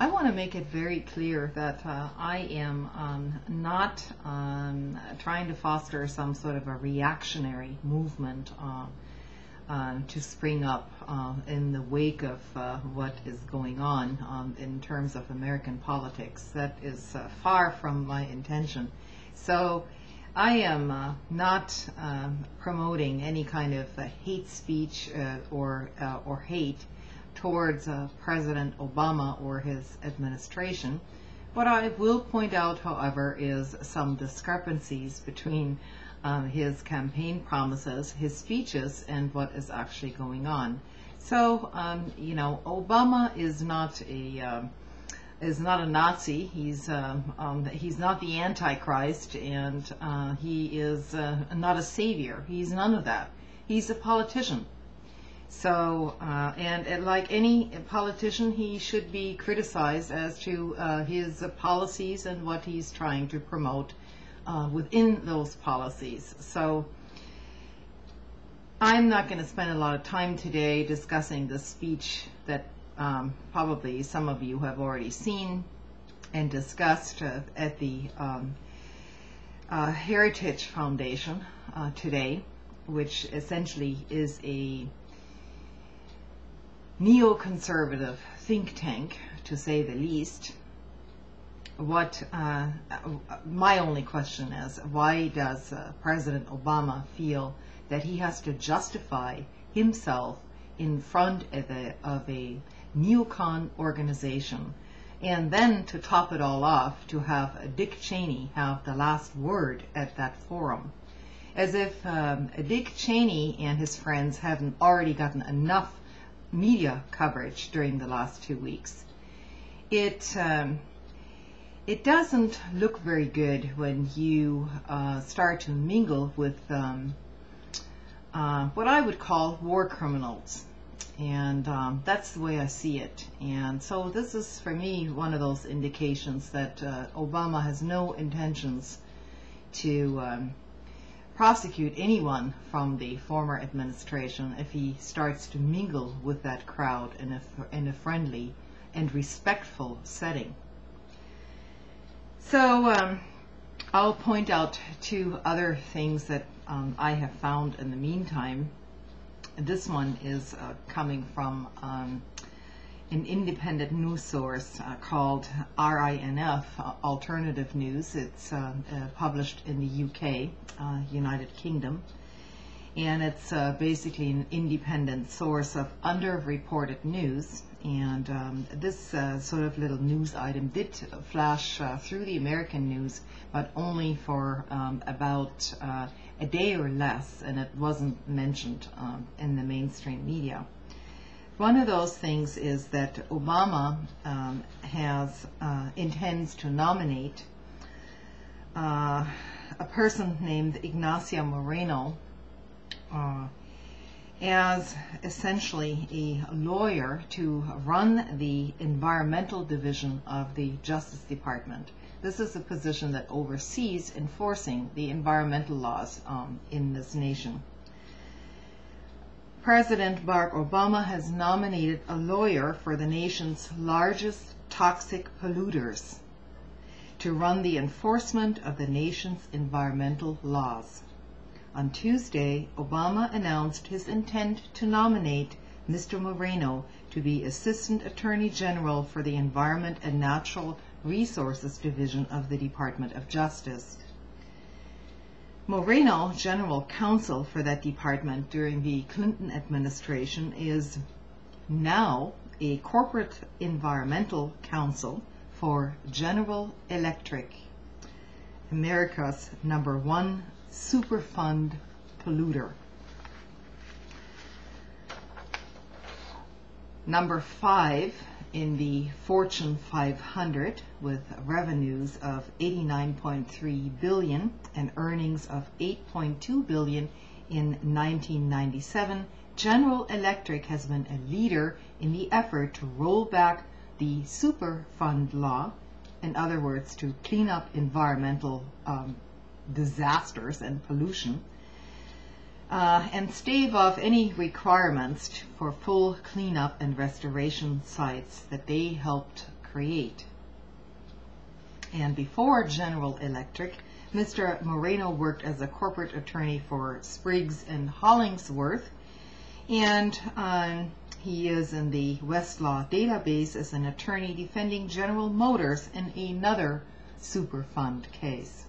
I want to make it very clear that I am not trying to foster some sort of a reactionary movement to spring up in the wake of what is going on in terms of American politics. That is far from my intention. So I am not promoting any kind of hate speech or hate towards President Obama or his administration. What I will point out, however, is some discrepancies between his campaign promises, his speeches, and what is actually going on. So, Obama is not a Nazi. He's not the Antichrist, and he is not a savior. He's none of that. He's a politician. So, and like any politician, he should be criticized as to his policies and what he's trying to promote within those policies. So, I'm not going to spend a lot of time today discussing the speech that probably some of you have already seen and discussed at the Heritage Foundation today, which essentially is a neoconservative think tank, to say the least. What my only question is, why does President Obama feel that he has to justify himself in front of a neocon organization, and then to top it all off, to have Dick Cheney have the last word at that forum, as if Dick Cheney and his friends haven't already gotten enough media coverage during the last 2 weeks. It doesn't look very good when you start to mingle with what I would call war criminals, and that's the way I see it. And so this is, for me, one of those indications that Obama has no intentions to prosecute anyone from the former administration if he starts to mingle with that crowd in a friendly and respectful setting. So I'll point out two other things that I have found in the meantime. This one is coming from an independent news source called RINF, Alternative News. It's published in the UK, United Kingdom, and it's basically an independent source of underreported news. And this sort of little news item did flash through the American news, but only for about a day or less, and it wasn't mentioned in the mainstream media. One of those things is that Obama intends to nominate a person named Ignacio Moreno as essentially a lawyer to run the environmental division of the Justice Department. This is a position that oversees enforcing the environmental laws in this nation. President Barack Obama has nominated a lawyer for the nation's largest toxic polluters to run the enforcement of the nation's environmental laws. On Tuesday, Obama announced his intent to nominate Mr. Moreno to be Assistant Attorney General for the Environment and Natural Resources Division of the Department of Justice. Moreno, General Counsel for that department during the Clinton administration, is now a corporate environmental counsel for General Electric, America's #1 Superfund polluter. Number 5 in the Fortune 500, with revenues of $89.3 billion and earnings of $8.2 billion in 1997, General Electric has been a leader in the effort to roll back the Superfund law, in other words, to clean up environmental disasters and pollution, and stave off any requirements for full cleanup and restoration sites that they helped create. And before General Electric, Mr. Moreno worked as a corporate attorney for Spriggs and Hollingsworth, and he is in the Westlaw database as an attorney defending General Motors in another Superfund case.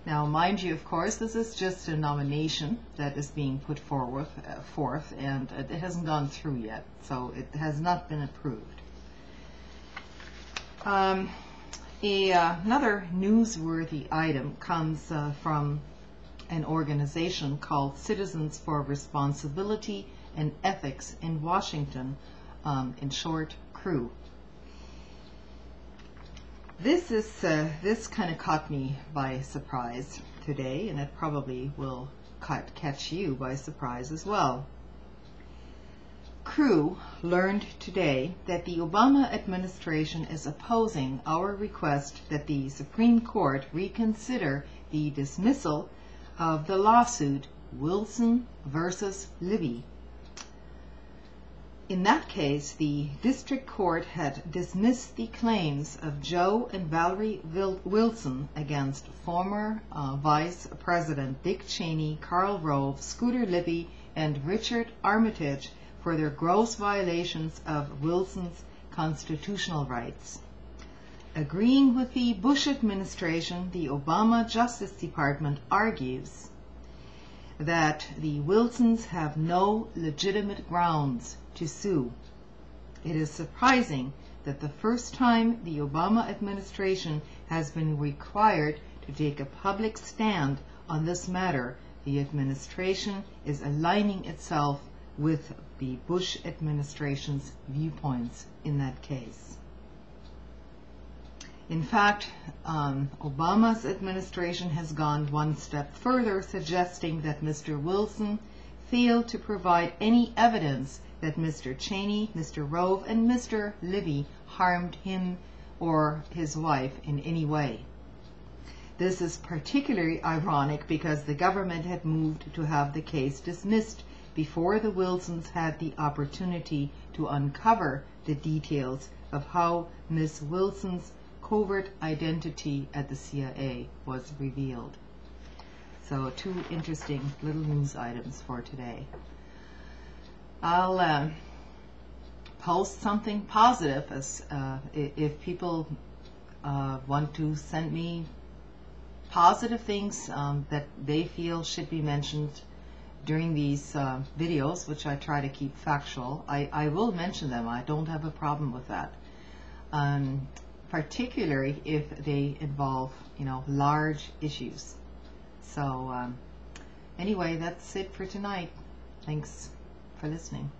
Now, mind you, of course, this is just a nomination that is being put forth, and it hasn't gone through yet, so it has not been approved. Another newsworthy item comes from an organization called Citizens for Responsibility and Ethics in Washington, in short, CREW. This kind of caught me by surprise today, and it probably will catch you by surprise as well. CREW learned today that the Obama administration is opposing our request that the Supreme Court reconsider the dismissal of the lawsuit Wilson versus Libby. In that case, the district court had dismissed the claims of Joe and Valerie Wilson against former Vice President Dick Cheney, Karl Rove, Scooter Libby, and Richard Armitage for their gross violations of Wilson's constitutional rights. Agreeing with the Bush administration, the Obama Justice Department argues that the Wilsons have no legitimate grounds to sue. It is surprising that the first time the Obama administration has been required to take a public stand on this matter, the administration is aligning itself with the Bush administration's viewpoints in that case. In fact, Obama's administration has gone one step further, suggesting that Mr. Wilson failed to provide any evidence that Mr. Cheney, Mr. Rove, and Mr. Libby harmed him or his wife in any way. This is particularly ironic because the government had moved to have the case dismissed before the Wilsons had the opportunity to uncover the details of how Ms. Wilson's covert identity at the CIA was revealed. So, two interesting little news items for today. I'll post something positive as if people want to send me positive things that they feel should be mentioned during these videos, which I try to keep factual. I will mention them. I don't have a problem with that. Particularly if they involve, large issues. So anyway, that's it for tonight. Thanks for listening.